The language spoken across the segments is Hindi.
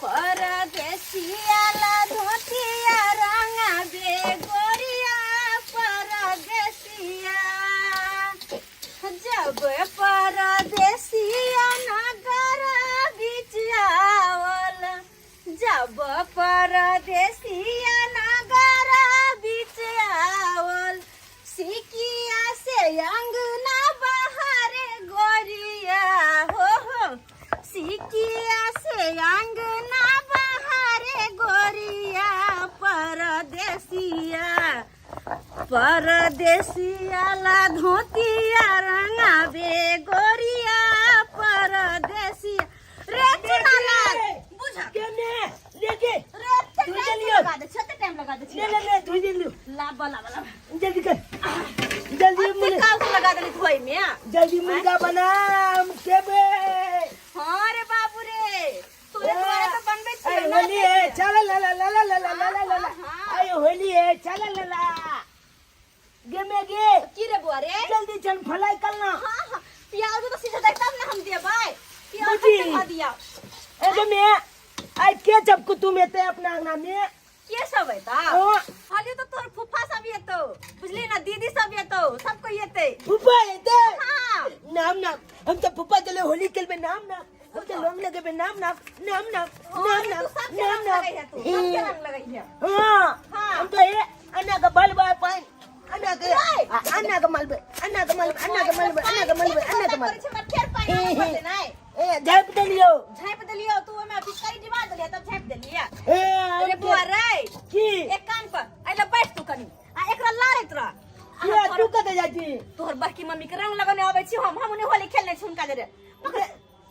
परदेसिया ला धोतिया रंगा बे गोरिया परदेसिया जब परदेसिया नगर बीच आवल जब परदेसिया नगर बीच आवल सिकिया से अंगना बाहर गोरिया हो सिकिया से अंगना बाहर गोरिया परदेसिया परदेसिया ला धोतिया रंगा बे गोरिया परदेसिया रे चला बुझा के ने लेके रे लगा दे छत टाइम लगा दे ले धोई दे लो ला बला जल्दी कर जल्दी मुझे काउ से लगा दे धोई में जल्दी मुर्गा बना के बे हां रे बाबू रे तोरे द्वारा तो बनबे छी होली है चल ला ला ला ला ला ला ला ला अरे होली है चल ला ला गे में गे की रे बुआ रे जल्दी चल फलाई करना हां प्याज तो सीधा दे तब ना हम दे भाई प्याज खा दिया ए गे में आई के जब को तुम एते अपना अंगना में के सब है ता खाली तो तोर फुफा सब ये तो बुझली ना दीदी सब ये तो सबको येते फुफा एते हां नाम हम तो फुफा चले होली खेल में नाम हम तो लोग लगे पे नाम क्या रंग लगाई है हां हम तो ये अन्ना का बल बा पाइन अन्ना का मलबे फिर पाई बोलते ना ए झाप दलियो तू में पिचकारी दिवा दलिया तब झाप दलिया ए अरे बुआ रे की एक काम कर आइला बैठ तू कनी आ एकरा लारत रह ये तू कते जाती तोहर बड़की मम्मी के रंग लगाने आवे छी हम उन्हें होली खेलने छी उनका दे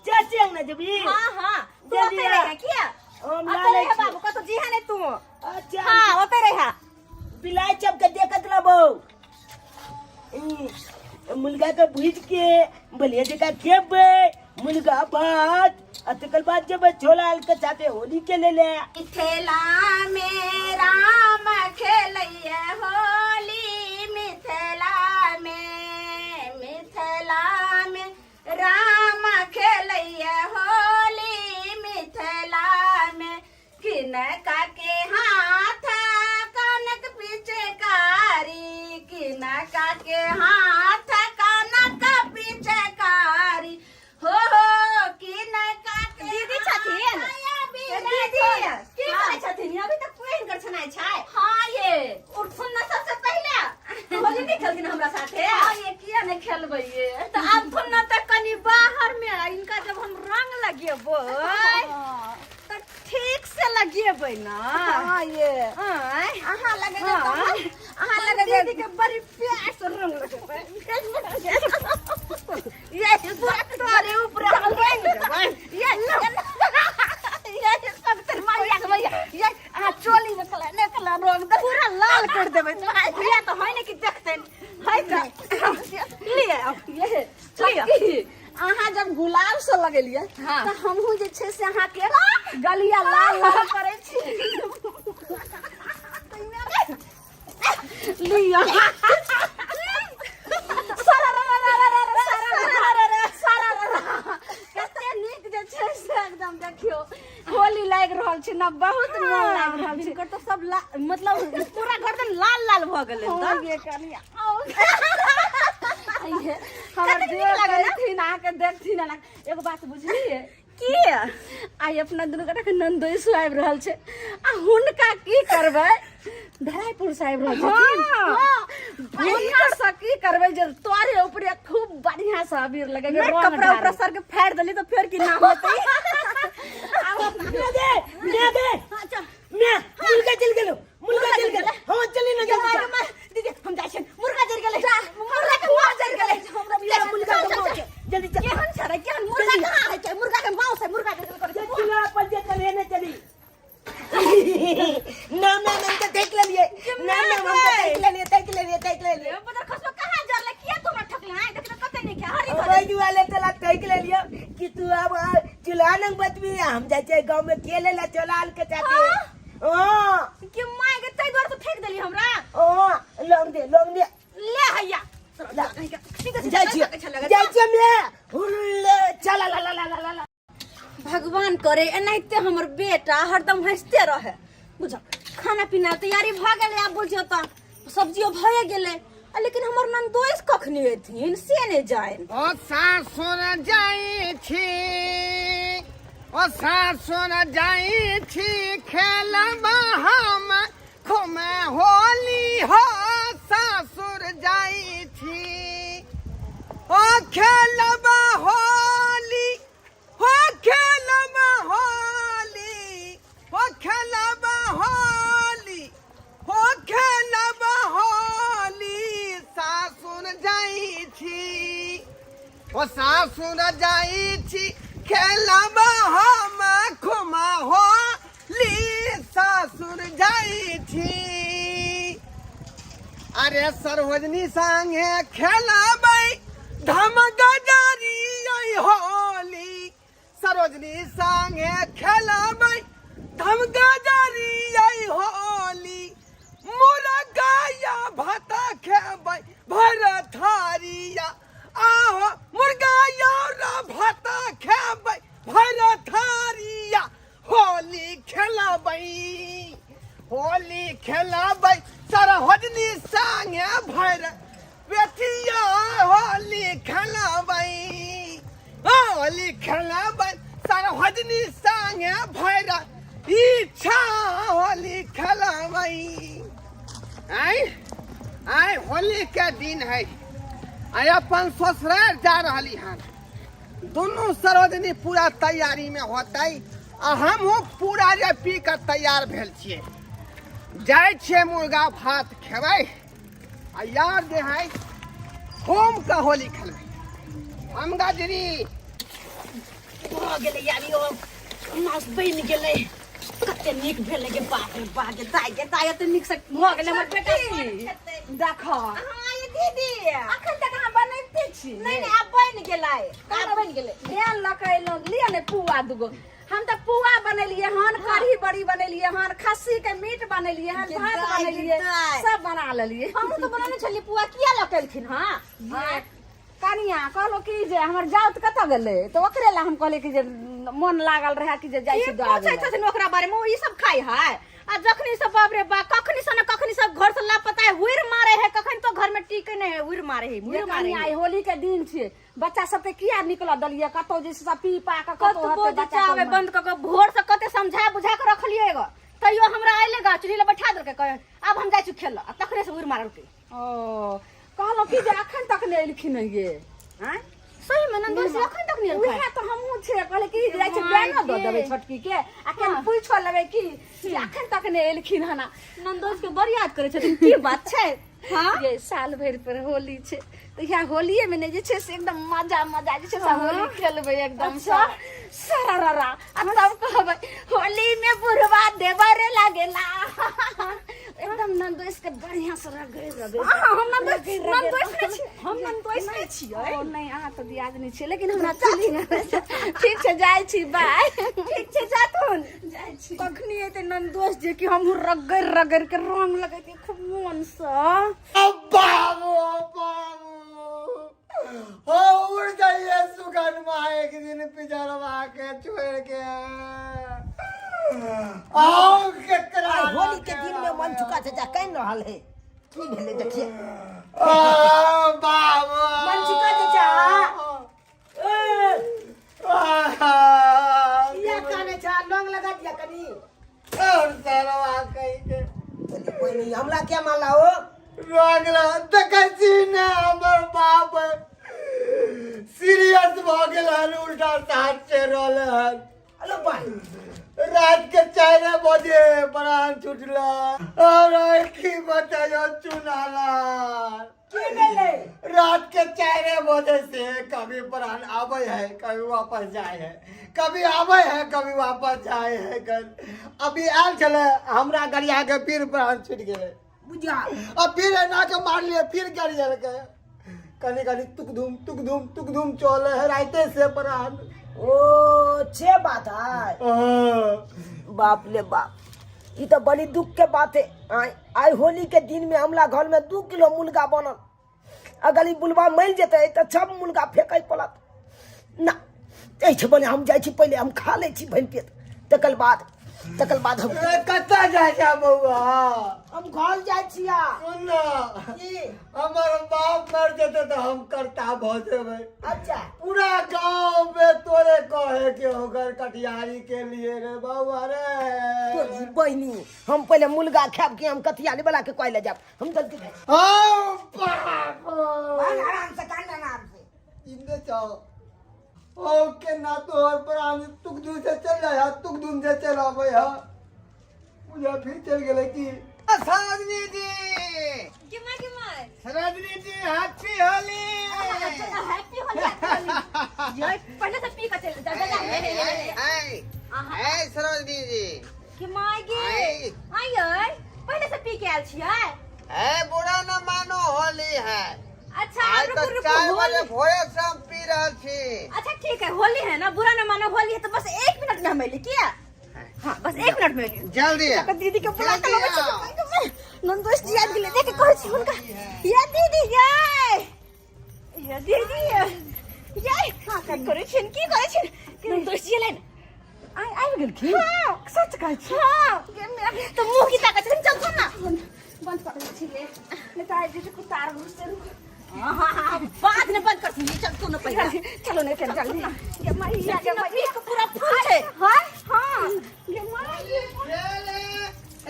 चाची अंगना जबी हां जल्दी होते रहे क्या हम अरे बाबू का तो जी है नहीं तू अच्छा हां होते रहे बिलाई चप के देखत रहो मुलगा का भूज के बलिया जका खेबे मुलगा भात अतकल बाद जब छोला के साथे होली के ले मिथिला में राम खेलैया होली मिथिला में राम खेलैया होली मिथिला में किनका के हाथ कनक पिचकारी किनका के हाथ कनक पिचकारी हो किनका के दीदी छथिन दीदी की करे छथिन अभी तक कोई इनकर छनाई छै हां ये और सुनना सबसे पहले होली नहीं खेलथिन हमरा साथे हां ये किया नहीं खेलबै ये तो अब सुनना तक कनी बाहर में इनका जब हम रंग लगेबै तो ठीक से लगेबै ना हां ये अहां लगेबै अहां लगेबै दीदी के बड़ी प्यार से रंग लगेबै ये पूरा तोरे ऊपर हम रंग देबै ये सब तर मारिया के भैया ये आ चोली में निकला रंग दे पूरा लाल कर देबै भैया तो है ने कि देखतै है त लिए ये चलिए अहाँ जब गुलाब से लगेलिए तो हमहू जे छै से अहाँ के गलिया लाल लाल करे छी लिया कते नीक जे छै से एकदम देखियो होली लाग रहल छै ना बहुत मन लाग रहल छै इनकर तो सब मतलब पूरा गर्दन लाल लाल भ गेलै त ये कनिया हमर देह लगथिन आ के देखथिन ना एगो बात बुझलिए की आई अपना दुनू गोटा के नंदोई आबि रहल छै आ हुनका की करबै धराईपुर से आबि रहल छै हुनका से की करबै जे तोरे ऊपर खूब बढ़िया से अबीर लगेबै कपड़ा ऊपर सर के फाड़ देली तो फिर की ना होतै अब दे अच्छा मैं मुर्गा चल गेलो हां चली ना जल्दी दीदी हम जाय छै मुर्गा जर गेलै मुर्गा के मां जर गेलै हमरा बिया मुर्गा के मां जल्दी चल केहन छरे केहन मुर्गा कहां है के मुर्गा के मां से मुर्गा जर करे चला पर जे करे ने चली नाम तो देख लेलिए नाम देख लेलिए पता खसलो कहां जर ले किया तुम ठकले हैं देख कते नहीं के हरी ओई वाले तला देख लेलिए कि तू अब चुलानंग बतबी हम जाय छै गांव में खेले ला चलाल के साथे हां कि माय के तै द्वार तो फेंक देली हमरा ओ लोंग दे ले हैया जाय छियै मैं चला ला भगवान मन करे एनाहिते हमर बेटा हरदम हंसते रहे बुझ खाना पीना तैयारी भ गेले आब बुझियो त सब्जियो भए गेले लेकिन हमर नंदोइस कखनी एथिन से ने जाए ओ सासुर जाई छी ओ सासुर जाई छी खेलबा हम खुमे होली हो सासुर जाई छी ओ खेलबा होली हो खेलबा होली हो खेलबा होली हो खेलबा होली सासुर जाई छी ओ सासुर जाई छी खेलबा हम खुमा होली सासुर जाई छी अरे सरोजनी संगे खेलबै धमगजारी होली सरोजनी संगे खेलबै धमगजारी होली मुर्गा भाता खेबै भर थारिया आहो मुर्गा भाता खेबै भर थारिया होली खेलबै सरोजनी संगे भर बेटिया होली खेलबै सरोजनी संगे भर इच्छा होली खेलबै आय होली के दिन है आय अपन ससुराल जा रही हन दोनों सरोजनी पूरा तैयारी में होते आ हमहूँ पूरा जे पी के तैयार भेल छियै जाय छियै मुर्गा भात खेबै आ यार जे है होम का होली खेलबै हम गाजरी भ गेले यारियो मास बन गेले कते नीक भेले के बाप रे बाप के दाय त नीक से भ गेले हमर बेटा देख हां ये दीदी अखन तक हम बनैते छी नहीं अब बन गेले ध्यान लकै लोग लिया ने पुआ दुगो हम त पुआ बनेलिए हन कढ़ी बड़ी बनेलिए हन खस्सी के मीट बनेलिए हन भात बनेलिए सब बना लेलिए हम तो बनाने छली पुआ किया लकेलखिन हां कनिया कहलो कि जे हमर जाउत कत गेले तो ओकरे ला हम कहले कि जे मन लागल रहे कि जे जाई छी दवा पूछै छथिन ओकरा बारे में ई सब खाई है आ जखनी सब बाप रे बा कखनी से न कखनी सब घर से लापता है हुइर मारे है कखन तो घर में टिके नहीं है हुइर मारे है होली के दिन छे बच्चा सब के किया निकल दलिए कतो जे सब पी पा के कतो हते बच्चा आवे बंद क के भोर से कते समझा बुझा के रखलिए ग तइयो हमरा आइले गा चुरी ले बैठा दर के कहे अब हम जाई छी खेल आ तखने से हुइर मारल के ओ कहलो कि जे अखन तक नहीं एलखिन ये हैं सही में नंदोई से अखन तक नहीं एलखिन उहे तो हमहु छे कहले कि जाय छै बयानो द देबे छोटकी के आ केन पूछो लेबे कि अखन तक नहीं एलखिन हना नंदोई के बड़ याद करे छथिन की बात छै हां ये साल भर पर होली छे तो या होलिए में ने जे छे से एकदम मजा जे छे सब होली खेलबे एकदम सरारा अब सब कहबे होली में बुरवा देवर लागेला एकदम नंदोइस के बढ़िया से रगड़ हम नंदोइस नहीं छियै ओ नहीं अहाँ तो दियाद नहीं छियै लेकिन हमरा चाची ठीक छै जाय छी बाय ठीक छै जातुन जाय छी कखनी एते नंदोइस जे कि हम रगड़ के रंग लगैते खूब मन से बाबू हो उड़ जाइए सुगन माँ एक दिन पिजरवा के छोड़ के आओ केकरा होली के दिन में मन चुका चाचा कह रहल है की भेले देखिए बाबू मन चुका चाचा या काने चा लौंग लगा दिया कनी और सरवा कहीं के चलिए कोई नहीं हमला क्या माला हो रोगला देखै ने हमर बाप सीरियस भ गेल हन उल्टा साथ से रोल हन हेलो भाई रात के 4 बजे प्राण छुटला और की बतायो चुनाला की भेले रात के 4 बजे से कभी प्राण आवे है कभी वापस जाए है कभी आवे है कभी वापस जाए है अभी आल चले हमरा गरिया के फिर प्राण छूट गेले बुझा अब फिर ना के मार लिए फिर कर जल के कनी तुक धूम चले है राइते से प्राण ओ छे बात है बाप ले बाप ये तो बड़ी दुख के बात है आई होली के दिन में हमला घर में 2 किलो मुर्गा बनल अगर ई बुलवा मिल जेते तो सब मुर्गा फेंकै पड़त ना ऐसे बने हम जाए छी पहले हम खा ले छी भन पेट तकर बाद हम कत्ता जाए जा बउआ हम घर जाए छिया सुन ना की हमार बाप मर जेते तो हम करता भ जेबै अच्छा पूरा गांव में तोरे कहे के होकर कटियारी के लिए रे बउआ रे तो बहनी हम पहले मुर्गा खाब के हम कथियाली वाला के कहले जाब हम जल्दी आओ बाप आराम से कान आराम से इनके चाओ ओ के ना तो और प्राण तुक दूर से चल जाया तुक दूर से चला भैया मुझे फिर चल गए कि सरोजनी जी सरोजनी जी हैप्पी होली हैप्पी होली ये पहले से पी का चल जा ए सरोजनी जी कि मायगे आय पहले से पी के आल छियै ए बुरा न मानो होली है अच्छा आज आप तक रुको चाय रुको वाले भोरे से हम पी रहे छी अच्छा ठीक है होली है ना बुरा न मानो होली है तो बस 1 मिनट में हम ले किया हाँ बस 1 मिनट में जल्दी दीदी के बुला के लगे नंदोष जी आज ले देखे कहै छी हुनका ये दीदी ये दीदी ये हां करे छिन की करे छिन नंदोष जी लेन आई गेल की हां सच कहै छी हां तो मुंह की ताकत चल सुन ना बंद कर छी ले नहीं आई जी को तार से हां बाद में बंद कर छी चल तू न पहले चलो नहीं चल जल्दी ये मैया के मैया को पूरा फूल है हां ये मैया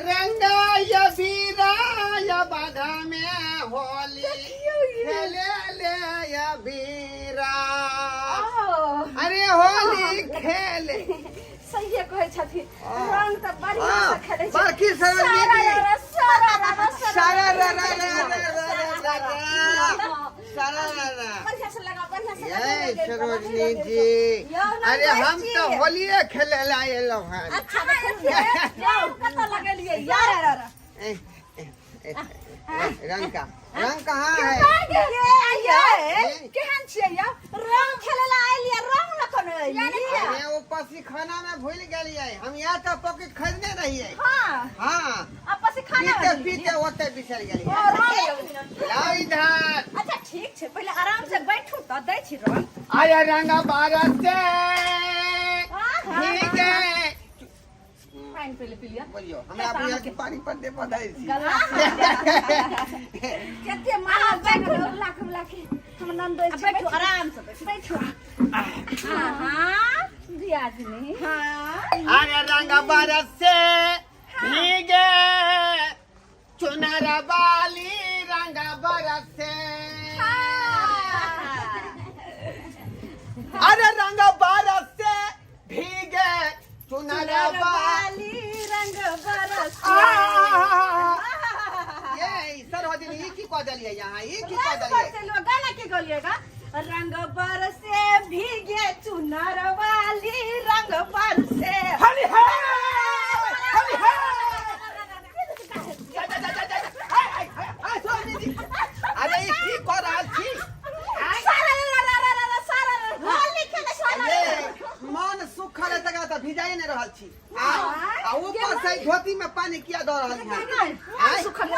रंगा या बीरा या बाधा में होली खेले ले या बीरा अरे होली खेले सही है कहै छथि रंग त बढ़िया से खेलै छै बाकी सरोजनी जी सारा ये सरोजनी जी अरे हम तो होलिये खेले लाए लोग हैं अच्छा जाओ कत लगेलिए यार रंग कहाँ है केहन छियै या रंग खेले ला आइलिए रंग न कोनो अरे वो पसी खाना में भूल गेलिए हम यहाँ तो पॉकेट खरीदने रहिए हाँ आपस से खाना पीते पीते ओते बिसर गेलिए लाओ इधर अच्छा ठीक छै पहले आराम से बैठू त दै छी रंग आया रंगा भारत से ठीक है पानी पहले पी लिया बोलियो हमरा बुझा के पानी पर दे बधाई छी केते मां बैठो लाख हम नंदोई बैठो आराम से बैठो हां दिया जी हां आया रंगा भारत से भीगे चुनरा वाली रंगा भारत से अरे रंगा भारत से भीगे चुनरा वाली रंग बरस ये सरोजनी ये की कह दलिए यहाँ ये की कह दलिए चलो गाना के गलिएगा रंग बरसे भीगे चुनर वाली रंग बरसे हली है अरे ये की कह रहा छी मन सुखल है तक तो भिजाए नहीं रहल छी आ ऊपर से धोती में पानी किया दो रहल है सुखल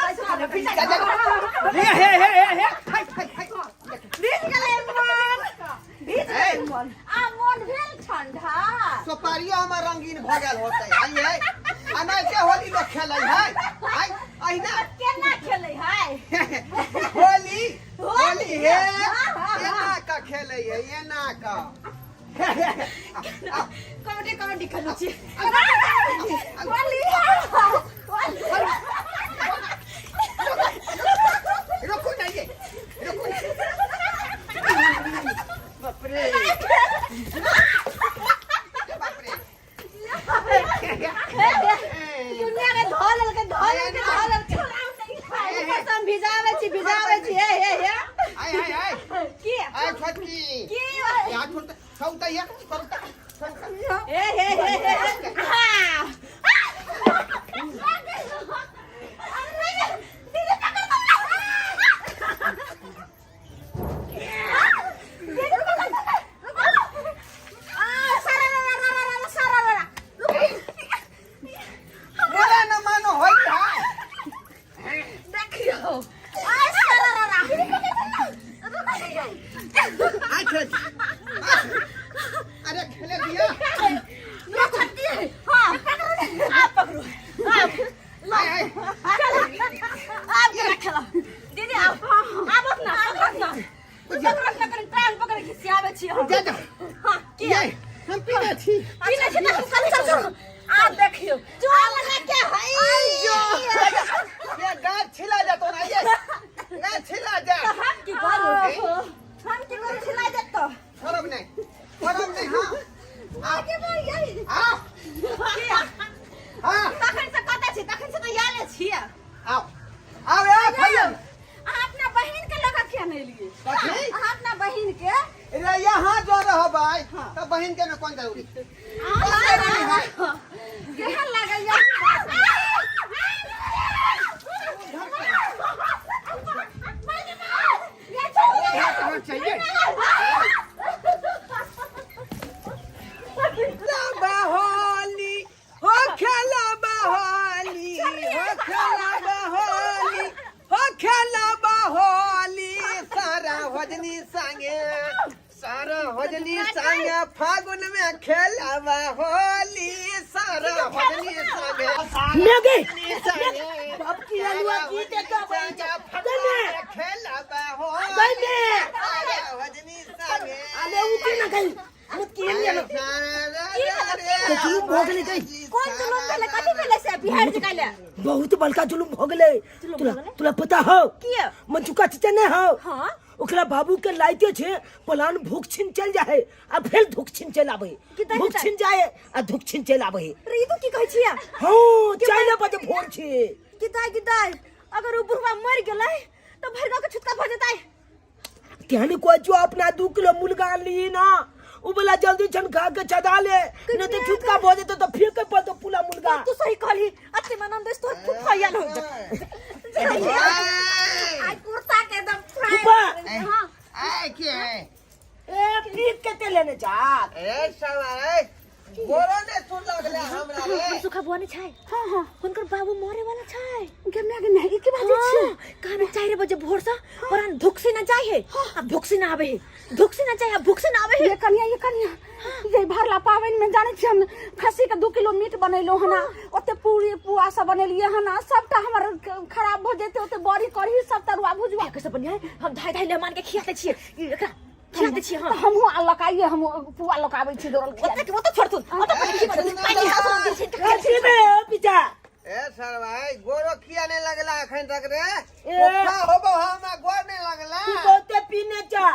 मन भेल ठंडा सुपारियो हमर रंगीन भ गेल होतै आइए अना के होली लोग खेलै है आई अहिना केना खेलै है होली होली है एना का खेलै है एना का कबड्डी खेलै छी रुको ना ये रुको बाप रे बाप रे दुनिया के धोल के हम भिजावे छी हे आई की आई छोटकी की या छोट सौता या सौता बोला न मानो होई है देखियो अच्छा अरे सियाबे छी हम जा जा हां की ये हम पीना छी पीना छी ना चल आ देखियो जो लगा के हई ये गाछ छिला जा तो ना ये गाछ छिला जा हम की करू छिला जा तो फरक नहीं हां आगे बढ़ गई आओ हां तखन से कतै छी तखन से तो याले छी आओ आओ यार भैया अपना बहिन के लगा के नहीं लिए कथी अपना बहिन के रे यहाँ जो रह भाई तो बहन के में कौन जरूरी केहन लागैया चाहिए हो खेला बहोली सारा भजनी संगे फागुन में खेला होली सारा भजनी संगे बाप की हलवा की देखा खेला होली सारा भजनी संगे अरे उठी ना गई मुत की ले तो जुलूम भोगले गई कौन जुलूम पहले कथी पहले से बिहार जकाले बहुत बड़का जुलूम भोगले तुला पता हो किया मंचुका चिचा ने हो हां ओकरा बाबू के लाइते छे प्लान भूख छिन चल जाए आ फिर धुक छिन चल आवे भूख छिन जाए आ धुक छिन चल आवे रे तू की कहै छिया हां चाइले बजे भोर छे किदाई अगर उ बुढ़वा मर गेलै तो भरगा के छुटका भ जतै कहने को जो अपना 2 किलो मुर्गा ली ना उ बोला जल्दी छन खा के चढ़ा ले न तो छुटका भ जेतो तो फिर के पतो पूरा मुर्गा तू सही कहली अति मनन देश तो फुफाया हो आई कुर्ता के एकदम फ्राई हां ए के ए पीक के ते लेने जा ए सवारे गोरा ने सुन लगले हमरा रे सुखा बुआ ने छै हां हुनकर बाबू मरे वाला छै के मैगी के बात छै कान 4 बजे भोर से परान धुकसी न जाय है अब धुकसी न आवे है धुकसी न जाय अब भुकसी न आवे है ये कनिया ये भरला पावन में जाने छी हम खस्सी के 2 किलो मीट बनैलो हना ओते पूरी पुआ सब बनेलिए हना सबटा हमर खराब भ जेते ओते बड़ी करही सब तरुआ भुजवा कैसे बनिया हम धाय ले मान के खियाते छिए एकरा खियाते छिए हम लकाइए हम पुआ लकाबै छी दोरल ओते ओते छोड़तु ओते पिता ए सर भाई गोरो किया नहीं लगला अखन तक रे ओखा होबो हम गोर नहीं लगला तू बहुते पीने चा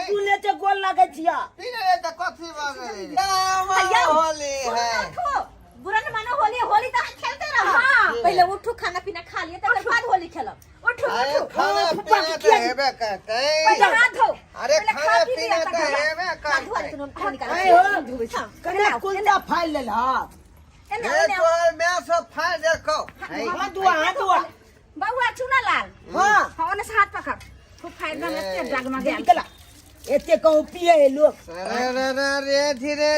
तूने चे गोल लागे छिया पीने रे त कथी बागे होली है बुरा न मानो होली त खेलते रह हां पहले उठो खाना पीना खा लिए तकर बाद होली खेलब उठो अरे खाना पीना त हेबे करतै पहले हाथ धो अरे खाना पीना त हेबे करतै आय हो कने कुलता फाइल ले ला ए तोर मैं सब फाड़ देखो हां दुआ बाबूआ चुना लाल हां ओने से हाथ पकड़ खूब फायदा में ते जग में गया निकला एते कहू पिए लोग रे धीरे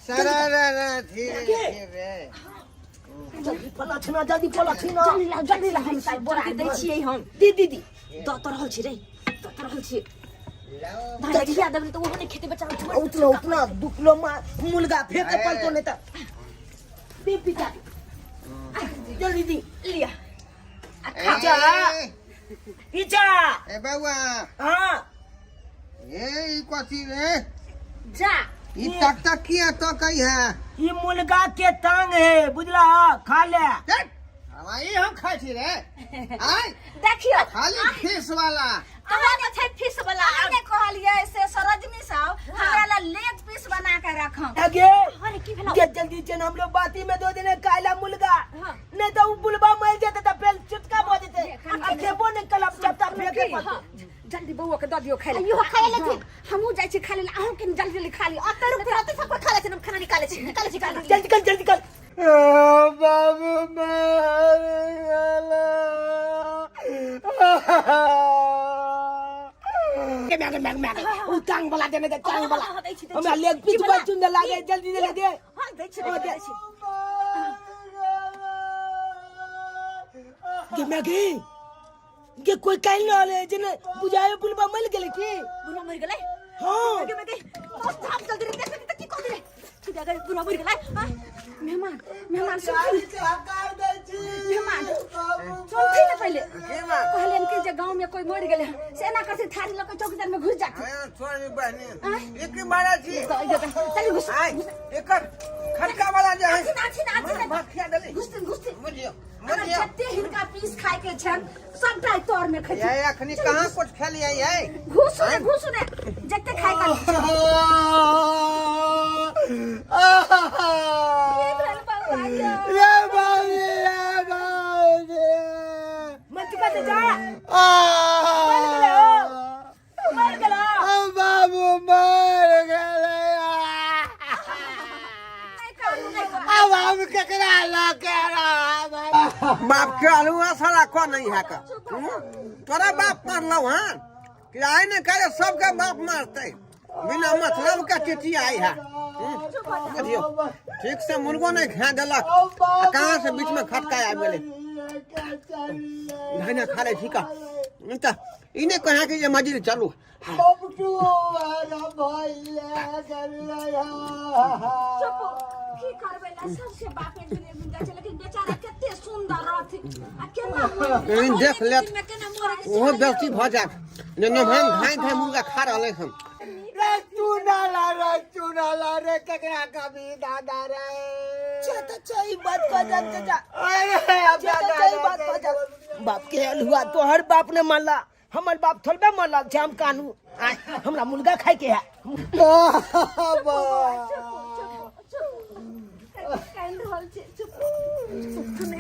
सरारा धीरे जल्दी पलछना जल्दी ला हम सब बोरा के दै छियै हम दीदी तो रहल छी रे तो रहल छी भाई दब तो वो ने खेती बचा उतना 2 किलो मुर्गा फेंके पड़तो नहीं त दे पिता जल्दी दी लिया अच्छा पीछा ए बाबा हां ये ई कथी रे जा ई तक किया तो कही है ये मुर्गा के टांग है बुझला खा ले हमारी हम खाई थी रे आई देखियो खाली फिश वाला कहां छै फिश वाला आगे कहलिए से सरजनी साहब हमरा ला लेग पीस बना के रखम आगे अरे की भेला ये जल्दी जन हम लोग बाती में 2 दिन काला मुर्गा नहीं तो बुलबा मर जाते तो फिर चुटका हो जेते अखेबो ने कलप चपटा फेंके पड़ते जल्दी बउआ के द दियो खाइ ले खाइ ले हमहु जाय छी खाइ ले अहू के जल्दी खा ली अतर फिर सब खा ले छी हम खाना निकाले छी जल्दी कर बाबू मार गला मैग उ टांग वाला देने दे टांग वाला हमरा लेग पीस पर चुंदे लागे जल्दी दे हां दै छी के मैगी के कोई काल न आले जने बुझाए बुलबा मर गेले की बुला मर गेलै हां मैगी बहुत जल्दी देख की कर रे तू अगर बुला मर गेलै मेहमान हकार दे छी मेहमान सुन थी ना पहले कहले कि जे गांव में कोई मर गेले से ना करते थारी लेके चौकीदार में घुस जाते छोड़ी बहनी एक मारा जी चल घुस एक खटका वाला जे है नाची भात खिया देली घुस बुझियो जत्ते हिनका पीस खाए के छन सबटा तोर में खै ये अखनी कहां कुछ खेली है घुस रे जत्ते खाए का ये बाबू मत चुका दे जा मर गेला बाबू मर गए अब हम केकरा ला केरा बाप के अलुआ साला को नहीं है का तोरा बाप मारलो हां कि आए ने करे सबके बाप मारते बिना मतलब का चिट्ठी आई है बुझियो ठीक से मुर्गो नहीं खा देलक कहां से बीच में खटका आ गेले धना खा ले ठीक है त इने कहा कि ये मजदूर चालू चुप की करबे ला सबसे बाप एक दिन मिल जाए लेकिन बेचारा कते सुंदर रहथि आ केना देख ले वो बेसी भ जा ने हम खाई थे मुर्गा खा रहले हम चुनाला रे केकरा कभी दादा रे सही बात कह जा अरे अब सही बात कह जा बाप के हलुआ तो हर बाप ने मानला हमर बाप थोड़बे मानला जाम कानू हमरा मुर्गा खाए के है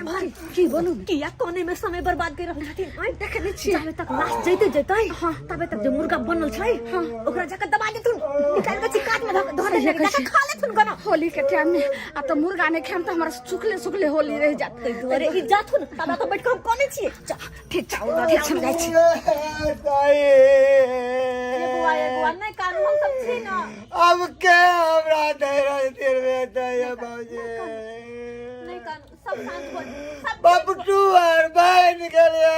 भाई की बोलू किया कोने में समय बर्बाद कर रहल छथिन आई देखले छी जाबे तक लास्ट जइते हां तबे तक जे मुर्गा बनल छै हां ओकरा जाके दबा देथुन निकाल के चिकाट में धर दे जाके खा लेथुन गना होली के टाइम में आ तो मुर्गा ने खाम त हमरा सुखले होली रह जात अरे ई जाथुन तबे तो बैठ के हम कोने छी ठीक समझाई छी ए बुआ नहीं कानू हम सब छी ना अब के हमरा तेरे सिर में दया बाबूजी नहीं कानू सब शांत हो सब बबटू और बहन के लिए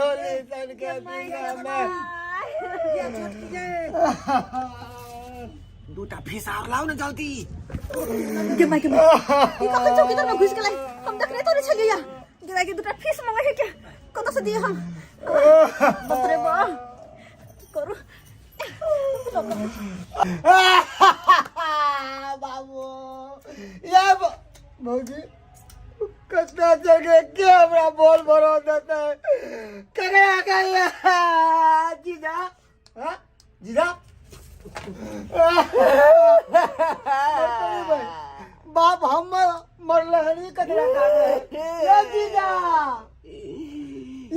होली सन के दिया में दूटा फीस और लाओ ना जल्दी के माई ई कखन चौकीदार में घुस गेलै हम देखले तो नहीं छलिया गिरा के दूटा फीस मंगाई है क्या कत से दिए हम बाप रे बा करू बाबू ये बाबूजी कितना जगह के हमरा बोल भरो देते कगड़ा गया जीजा हां जीजा बाप हम मरले हनी कगड़ा ये जीजा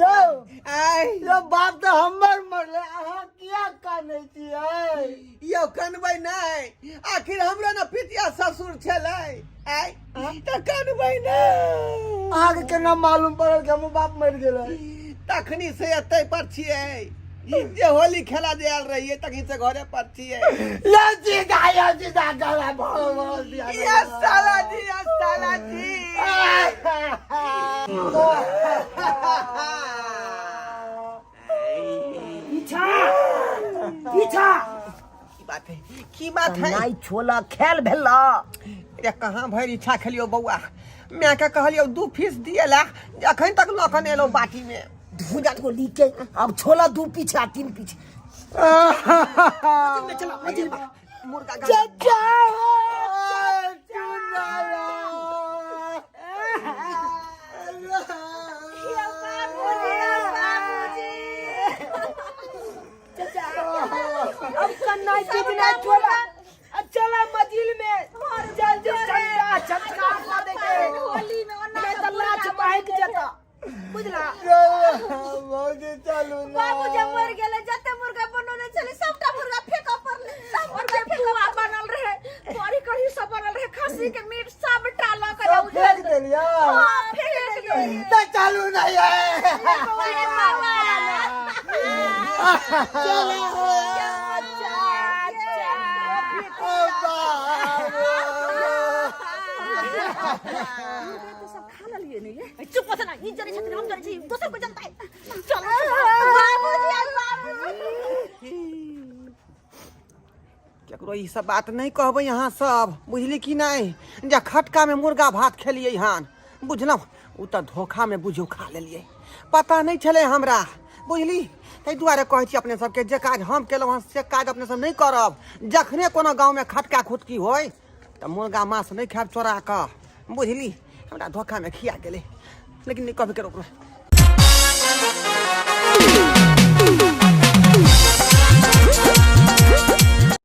यो बाप तो हमर मरले अहाँ किया कानै छियै यो कनबै नहीं आखिर हमरा न पितिया ससुर छलै आइ त कनबै नहीं आगे केना मालूम पड़ल कि हम बाप मर गेलै तखनी से एतै पर छियै जे होली खेला जे आयल रहिए तखनी से घरे पर छियै यो जीजा गला भोल दिया ये साला जी पीछा की बात है नहीं छोला खेल भेला ये कहां भर इच्छा खेलियो बौआ मैं के कहलियो 2 फीस दिएला अखन तक न कनेलो बाटी में भुजा को ली के अब छोला 2 पीछे 3 पीछे चला मजिल मुर्गा चाचा अब कन्नाई कितना छोला चला मजिल में जल्दी चटका ला देके होली में मैं तो लाच बाइक जता बुझला बहुत चालू ना बाबू जब मर गेले जते मुर्गा बनल छले सबटा मुर्गा फेंका पड़ले सब मुर्गा पुआ बनल रहे करी सब बनल रहे खस्सी के मीट सबटा ल के फेंक देलिया हां फेंक देलिए त चालू नहीं है अरे बाबा चलो तो सब खा लिए नहीं चुप हो ना ई जरे छथिन हम जरे छी दोसर को जनता है चलो बाबूजी केकरो ई सब बात नहीं कहबै यहाँ सब बुझली कि नहीं जे खटका में मुर्गा भात खेलिए हन बुझलौ उ तो धोखा में बुझू खा लेलिए, पता नहीं चले हमरा, बुझली। ताहि दुआरे कहै छी अपने सबके जे काज हम केलहुँ से काज अपने सब नहीं करब। जखने कोनो गाँव में खटका खुटकी होय तो मुर्गा मांस नहीं खायब चोरा कऽ, बुझली। हमरा धोखा में खिया गेलै, लेकिन नहीं कहबे करो।